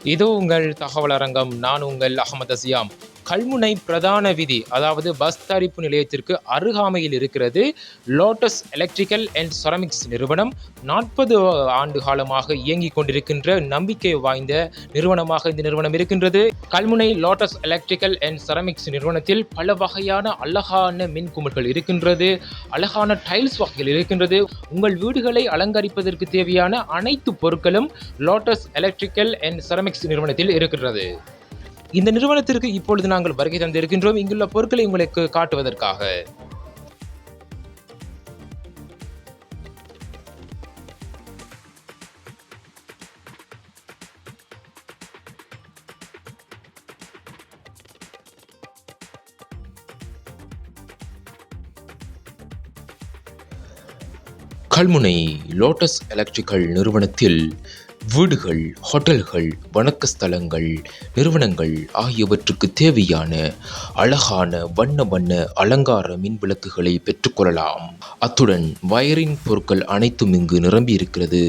இது உங்கள் தகவல் அரங்கம். நான் உங்கள் அகமது அசியாம். கல்முனை பிரதான வீதி, அதாவது பஸ் தரிப்பு நிலையத்திற்கு அருகாமையில் இருக்கிறது லோட்டஸ் எலக்ட்ரிக்கல் அண்ட் செராமிக்ஸ் நிறுவனம். 40 ஆண்டு காலமாக இயங்கிக் கொண்டிருக்கின்ற நம்பிக்கை வாய்ந்த நிறுவனமாக இந்த நிறுவனம் இருக்கின்றது. Kalmunai lotus electrical and ceramics நிறுவனத்தில் பல வகையான அழகான மின் குமிழ்கள் இருக்கின்றது, அழகான டைல்ஸ் வகைகள் இருக்கின்றது. உங்கள் வீடுகளை அலங்கரிப்பதற்கு தேவையான அனைத்து பொருட்களும் லோட்டஸ் எலக்ட்ரிக்கல் அண்ட் செராமிக்ஸ் நிறுவனத்தில் இருக்கிறது. இந்த நிறுவனத்திற்கு இப்பொழுது நாங்கள் வருகை தந்திருக்கின்றோம் இங்குள்ள பொருட்களை உங்களுக்கு காட்டுவதற்காக. கல்முனை லோட்டஸ் எலக்ட்ரிக்கல் நிறுவனத்தில் வீடுகள், ஹோட்டல்கள், வணக்க ஸ்தலங்கள், நிறுவனங்கள் ஆகியவற்றுக்கு தேவையான அழகான வண்ண வண்ண அலங்கார மின் விளக்குகளை பெற்றுக்கொள்ளலாம். அத்துடன் வயரிங் பொருட்கள் அனைத்தும் இங்கு நிரம்பி இருக்கிறது.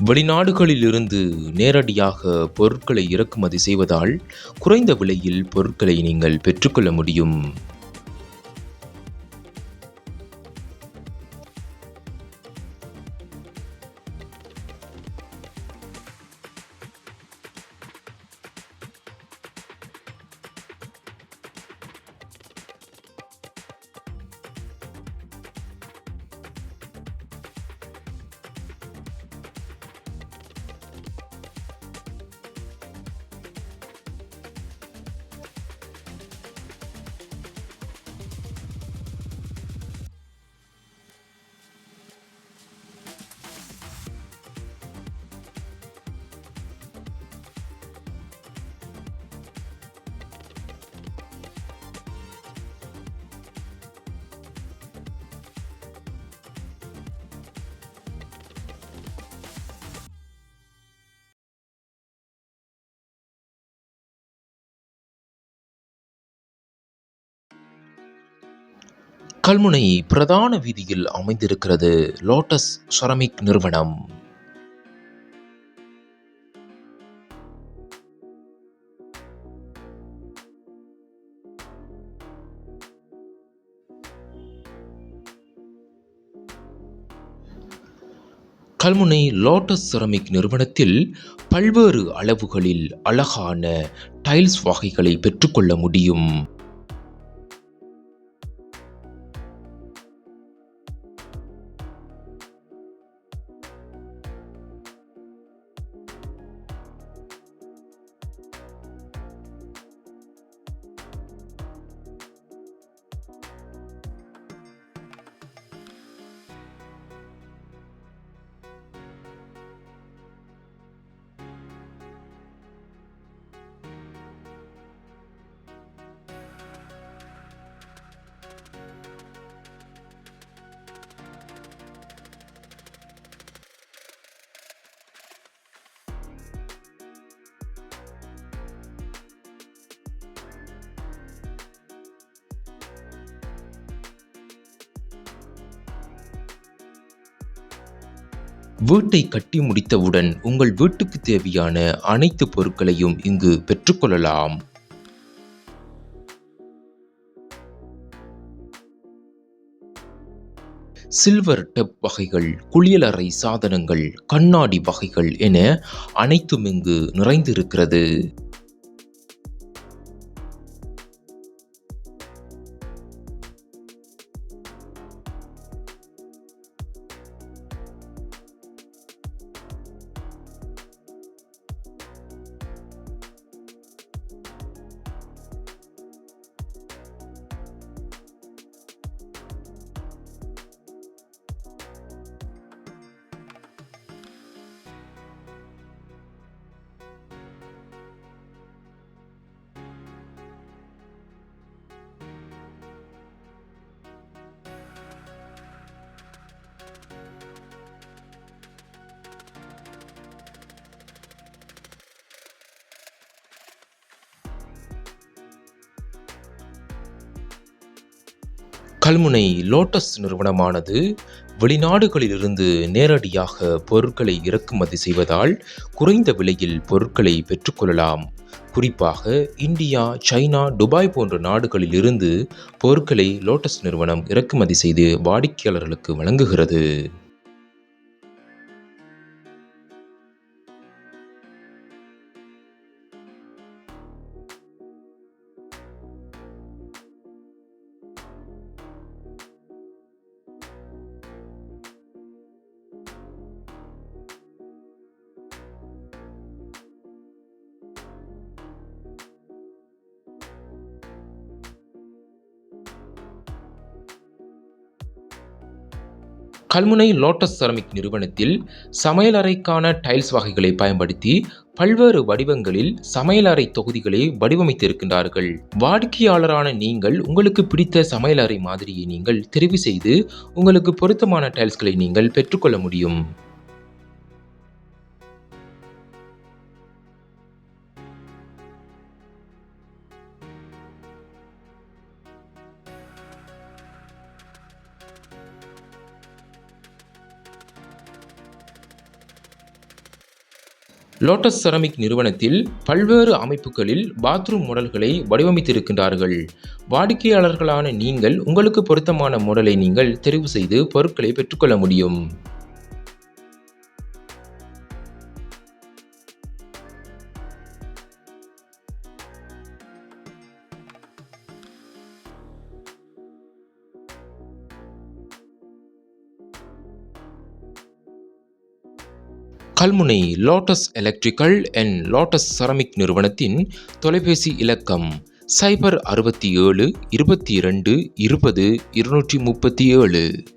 வெளிநாடுகளிலிருந்து நேரடியாக பொருட்களை இறக்குமதி செய்வதால் குறைந்த விலையில் பொருட்களை நீங்கள் பெற்றுக்கொள்ள முடியும். கல்முனை பிரதான வீதியில் அமைந்திருக்கிறது லோட்டஸ் செராமிக் நிறுவனம். கல்முனை லோட்டஸ் செராமிக் நிறுவனத்தில் பல்வேறு அளவுகளில் அழகான டைல்ஸ் வகைகளை பெற்றுக்கொள்ள முடியும். வீட்டை கட்டி முடித்தவுடன் உங்கள் வீட்டுக்கு தேவையான அனைத்து பொருட்களையும் இங்கு பெற்றுக்கொள்ளலாம். சில்வர் டெப் வகைகள், குளியலறை சாதனங்கள், கண்ணாடி வகைகள் என அனைத்தும் இங்கு நிறைந்திருக்கிறது. கல்முனை லோட்டஸ் நிறுவனமானது வெளிநாடுகளிலிருந்து நேரடியாக பொருட்களை இறக்குமதி செய்வதால் குறைந்த விலையில் பொருட்களை பெற்றுக்கொள்ளலாம். குறிப்பாக இந்தியா, சைனா, துபாய் போன்ற நாடுகளில் இருந்து பொருட்களை லோட்டஸ் நிறுவனம் இறக்குமதி செய்து வாடிக்கையாளர்களுக்கு வழங்குகிறது. கல்முனை லோட்டஸ் செரமிக் நிறுவனத்தில் சமையலறைக்கான டைல்ஸ் வகைகளை பயன்படுத்தி பல்வேறு வடிவங்களில் சமையலறை தொகுதிகளை வடிவமைத்திருக்கின்றார்கள். வாடிக்கையாளரான நீங்கள் உங்களுக்கு பிடித்த சமையலறை மாதிரியை நீங்கள் தெரிவு செய்து உங்களுக்கு பொருத்தமான டைல்ஸ்களை நீங்கள் பெற்றுக்கொள்ள முடியும். லோட்டஸ் செரமிக் நிறுவனத்தில் பல்வேறு அமைப்புகளில் பாத்ரூம் மாடல்களை வடிவமைத்திருக்கின்றார்கள். வாடிக்கையாளர்களான நீங்கள் உங்களுக்கு பொருத்தமான மாடலை நீங்கள் தெரிவு செய்து பொருட்களை பெற்றுக்கொள்ள முடியும். Kalmunai lotus electrical and lotus ceramic நிறுவனத்தின் தொலைபேசி இலக்கம் 067 22 20 237.